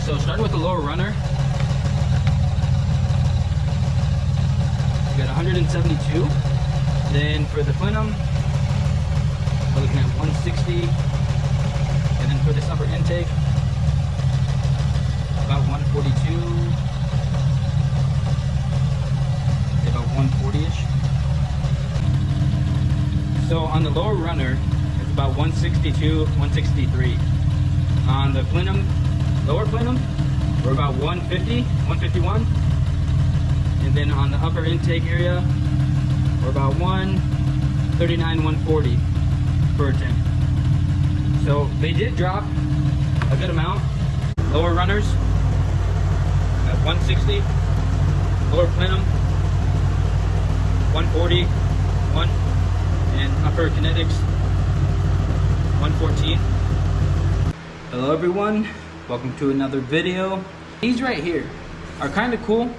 So starting with the lower runner, we got 172. Then for the plenum, we're looking at 160. And then for this upper intake, about 142. About 140-ish. So on the lower runner, it's about 162, 163. On the plenum, lower plenum, we're about 150, 151. And then on the upper intake area, we're about 139, 140 per attempt. So they did drop a good amount. Lower runners at 160, lower plenum 140, and upper kinetics 114. Hello everyone, welcome to another video. These right here are kind of cool